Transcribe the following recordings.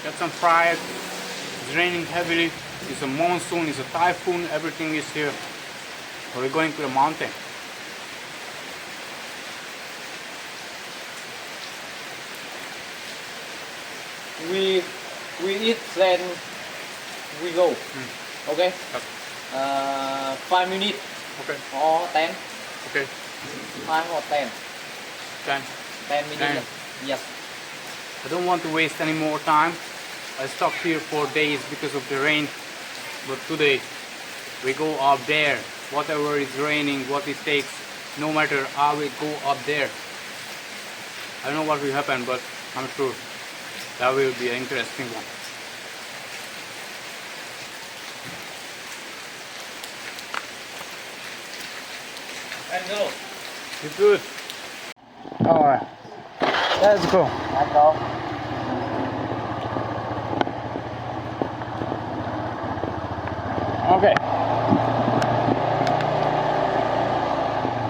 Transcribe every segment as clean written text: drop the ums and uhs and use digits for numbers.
get some fries. It's raining heavily. It's a monsoon, it's a typhoon, everything is here. So we're going to the mountain. We eat, then we go. Okay? Yep. 5 minutes Okay. or 10. Okay. 5 or 10. 10. 10 minutes. 10. Yes. I don't want to waste any more time. I stuck here for days because of the rain. But today we go up there. Whatever is raining, what it takes, no matter, I will go up there. I don't know what will happen, but I'm sure that will be an interesting one. Let's go. It's good. Alright, let's go. Let's go. Okay.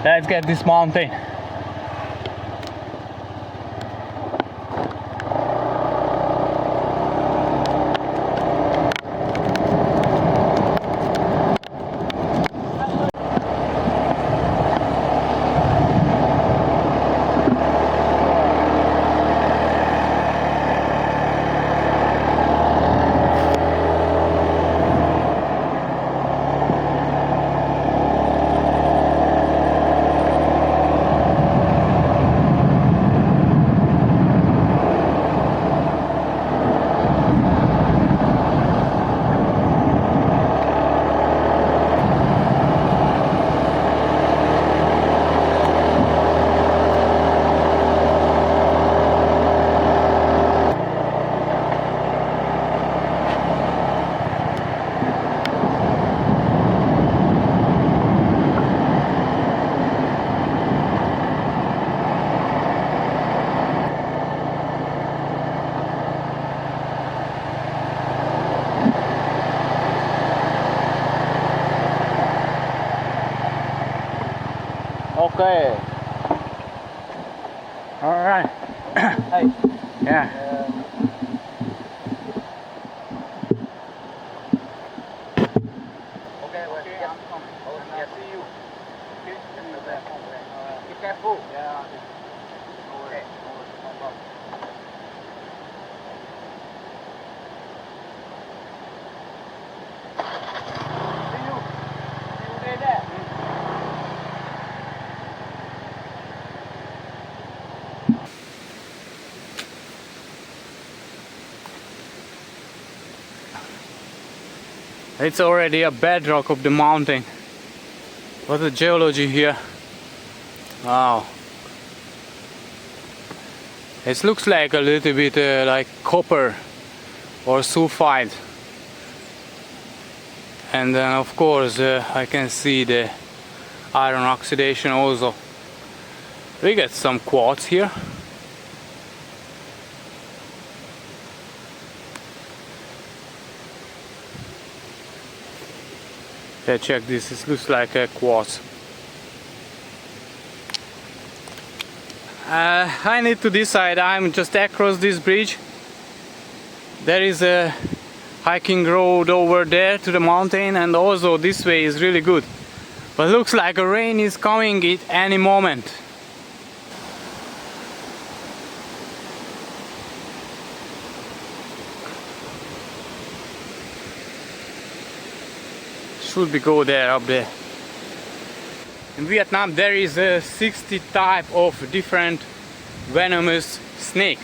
Let's get this mountain. Okay. Alright. Hey. Yeah. Okay, well, Okay, yes. I'm coming. Oh, And yes. I'll see you. Okay? See you there. Be careful. Yeah. No worries. No worries. No problem. See you. See you there. It's already a bedrock of the mountain. What a geology here. Wow. It looks like a little bit like copper or sulfide. And then of course I can see the iron oxidation also. We get some quartz here. Yeah, check this, it looks like a quartz. I need to decide. I'm just across this bridge. There is a hiking road over there to the mountain, and also this way is really good. But looks like a rain is coming at any moment. Should be go there, up there. In Vietnam there is a 60 type of different venomous snake,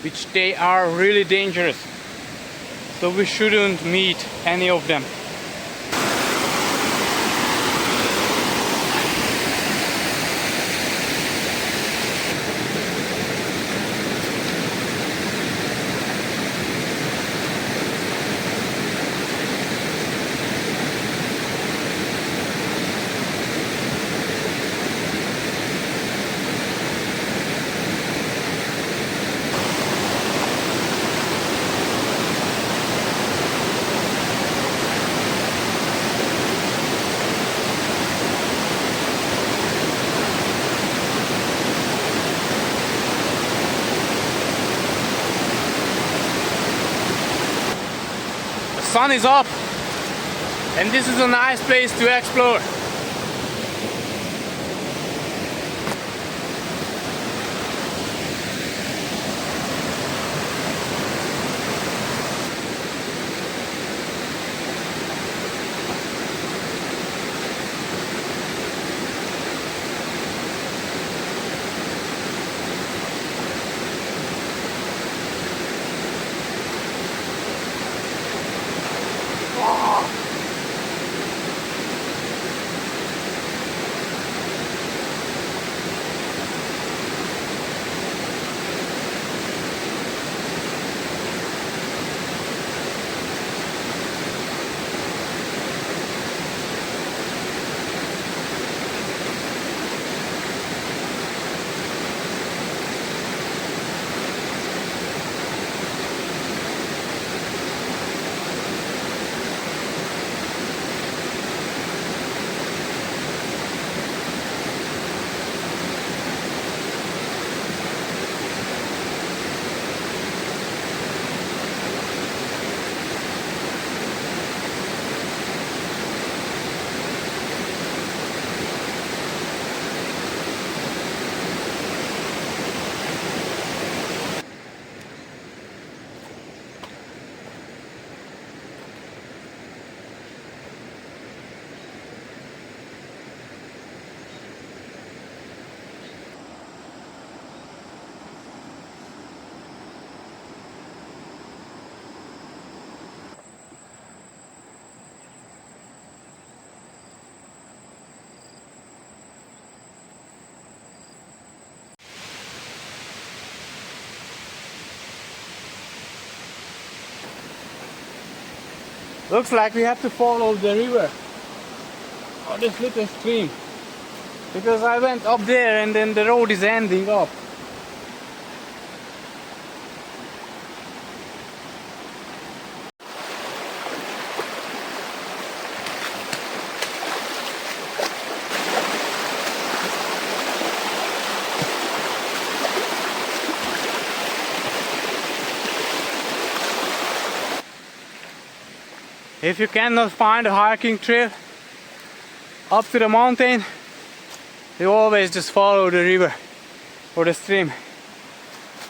which they are really dangerous. So we shouldn't meet any of them. sun is up, and this is a nice place to explore. Looks like we have to follow the river or this little stream, because I went up there and then the road is ending up. If you cannot find a hiking trail up to the mountain, you always just follow the river or the stream.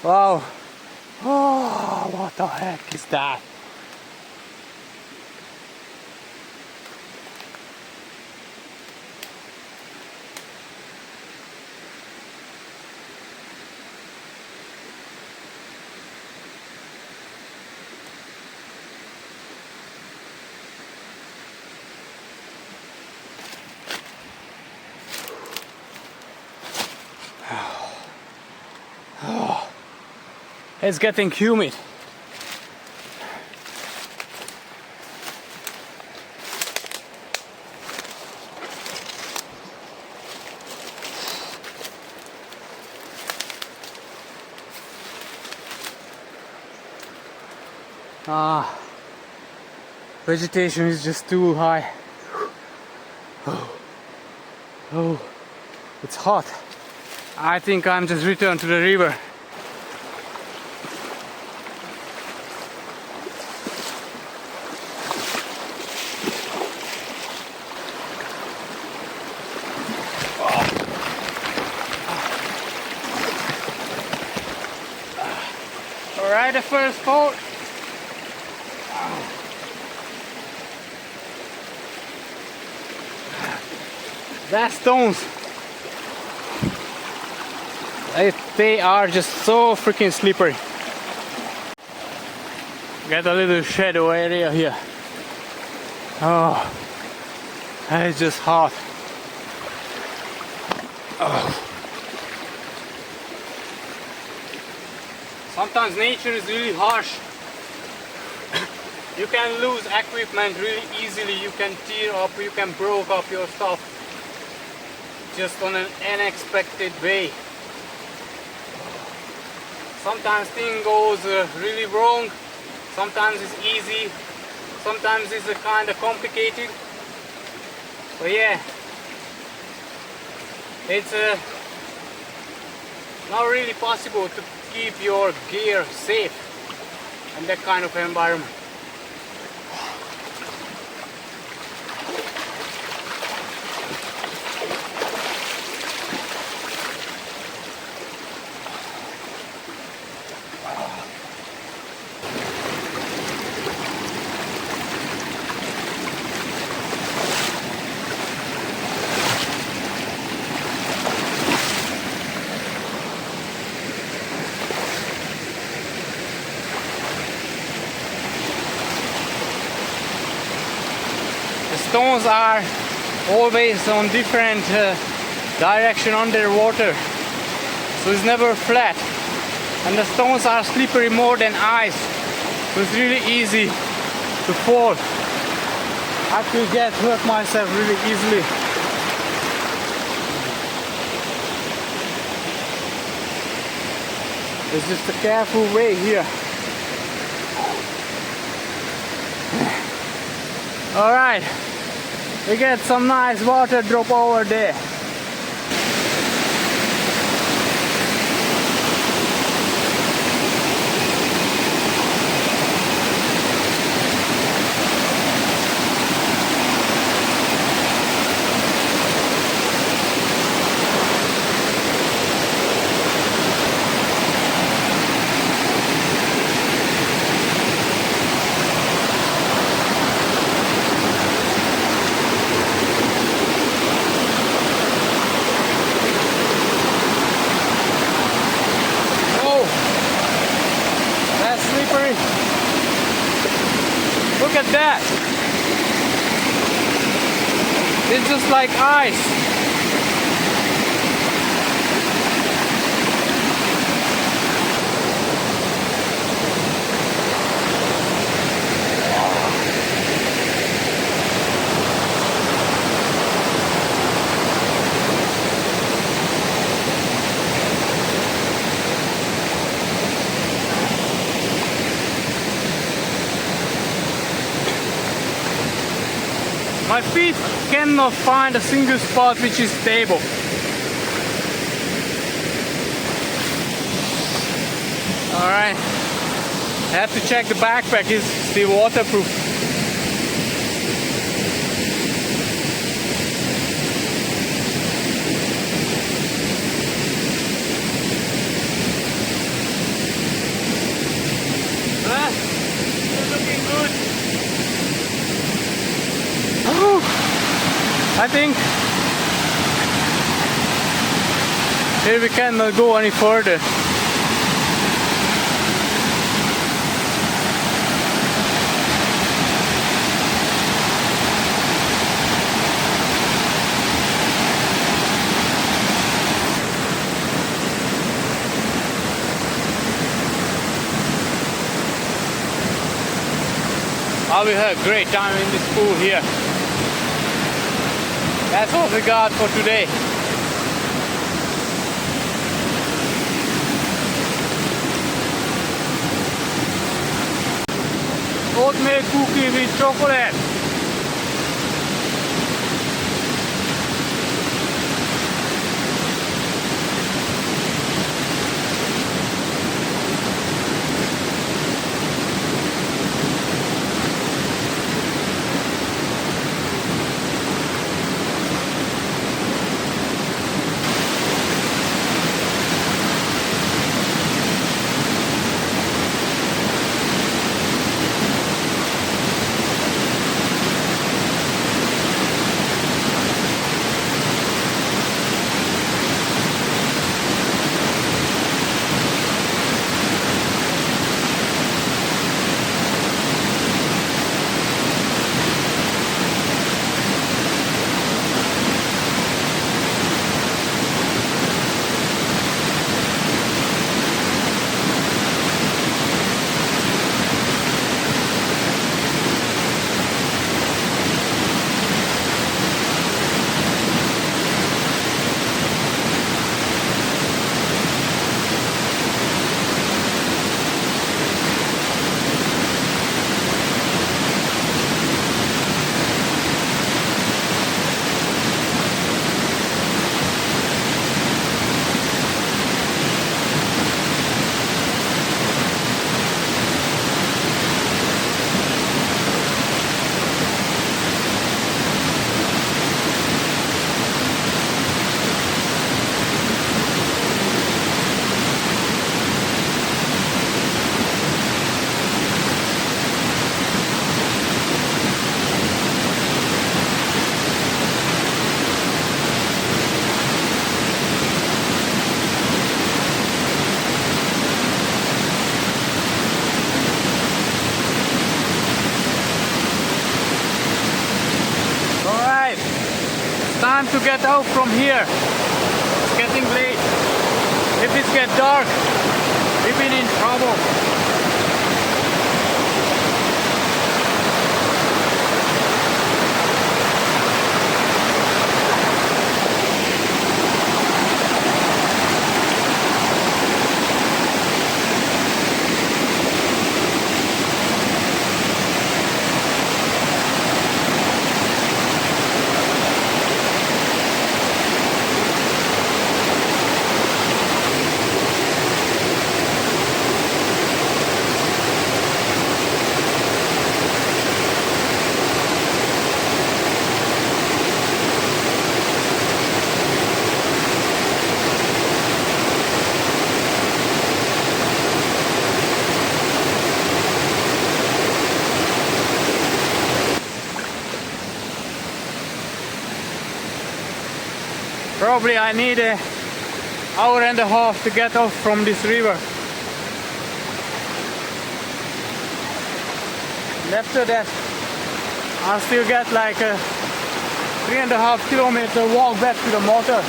Wow. Oh, what the heck is that? It's getting humid. Vegetation is just too high. Oh, it's hot. I think I'm just returned to the river. Alright, the first boat. That stones. They are just so freaking slippery. Get a little shadow area here. Oh, it's just hot. Oh. Sometimes nature is really harsh. You can lose equipment really easily. You can tear up, you can break up your stuff just on an unexpected way. Sometimes things goes really wrong. Sometimes it's easy. Sometimes it's kind of complicated. But yeah, it's not really possible to keep your gear safe in that kind of environment. stones are always on different direction underwater, so it's never flat, and the stones are slippery more than ice, so it's really easy to fall. I could get hurt myself really easily. It's just a careful way here. Alright, we get some nice water drop over there. Look at that! It's just like ice. My feet cannot find a single spot which is stable. Alright, I have to check the backpack, is still waterproof. It's looking good. I think here we cannot go any further. I will have a great time in this pool here. That's all we got for today. Oatmeal cookie with chocolate. get out from here. It's getting late. If it gets dark, we've been in trouble. Probably I need an hour and a half to get off from this river. And after that, I'll still get like a 3.5 kilometer walk back to the motor.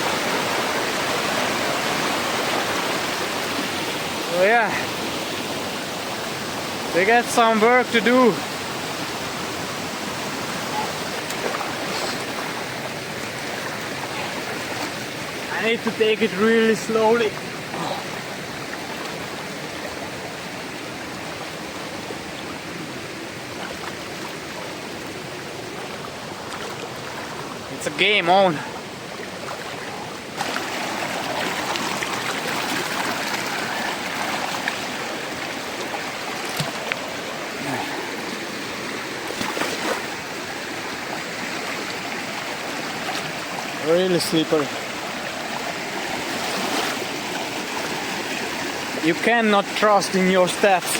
So yeah, we got some work to do. I need to take it really slowly. It's a game on. Really slippery. You cannot trust in your steps.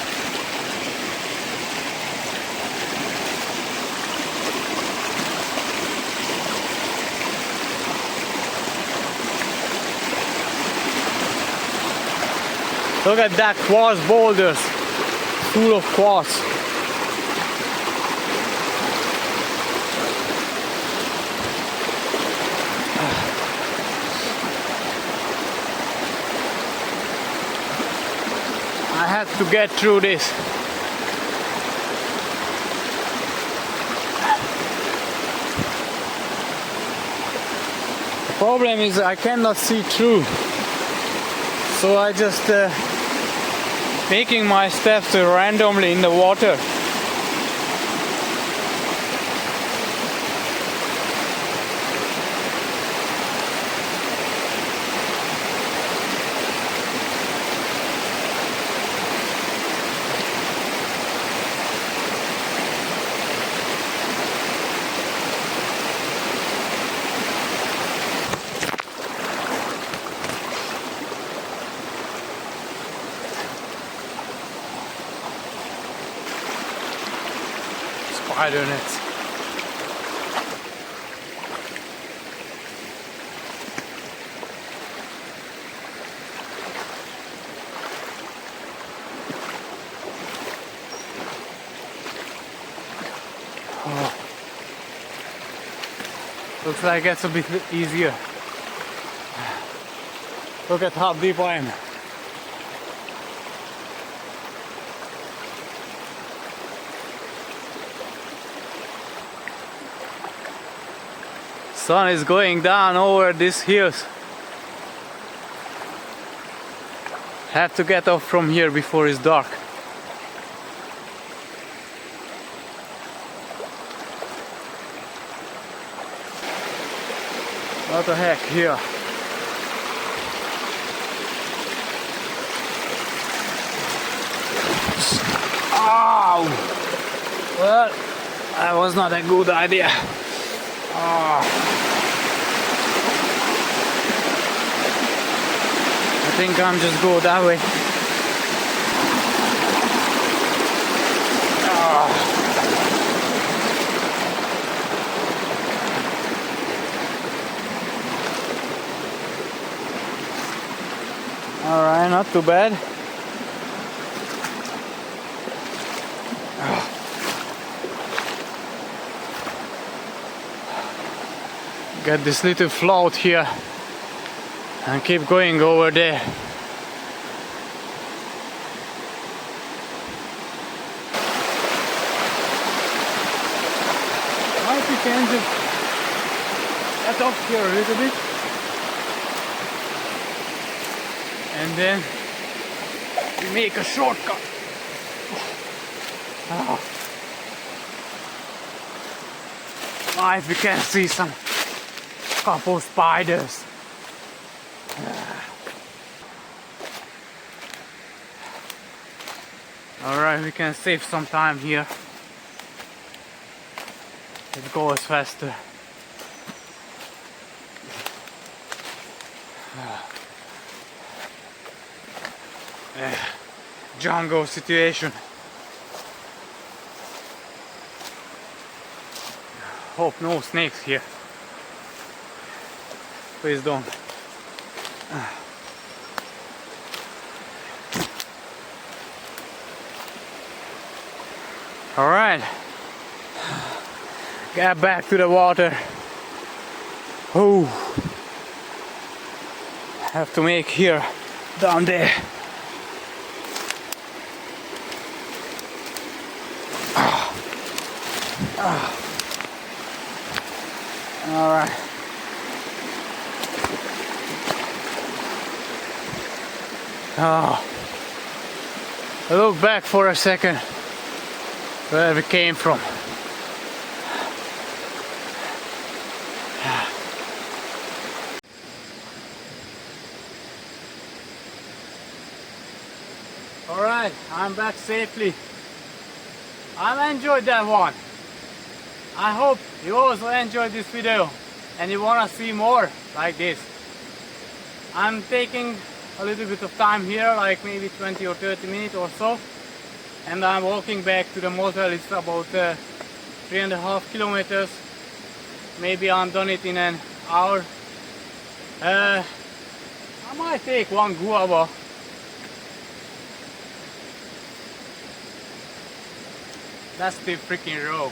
Look at that, quartz boulders full of quartz. I had to get through this. The problem is I cannot see through, so I just making my steps randomly in the water. Spider nets. Oh. Looks like it's a bit easier. Look at how deep I am. Sun is going down over these hills. Have to get off from here before it's dark. What the heck here? Ow! Well, that was not a good idea. I think I'm just go that way. Alright, not too bad. get this little float here and keep going over there. Might we can just get off here a little bit and then we make a shortcut. If we can see some couple spiders. Alright, we can save some time here. It goes faster. Jungle situation. Hope no snakes here. Please don't. All right. Get back to the water. Oh, have to make here down there. All right. Oh, I look back for a second where we came from. All right, I'm back safely. I enjoyed that one. I hope you also enjoyed this video and you wanna see more like this. I'm taking a little bit of time here, like maybe 20 or 30 minutes or so, and I'm walking back to the motel. It's about 3.5 kilometers. Maybe I'm done it in an hour. I might take one guava. That's the freaking row.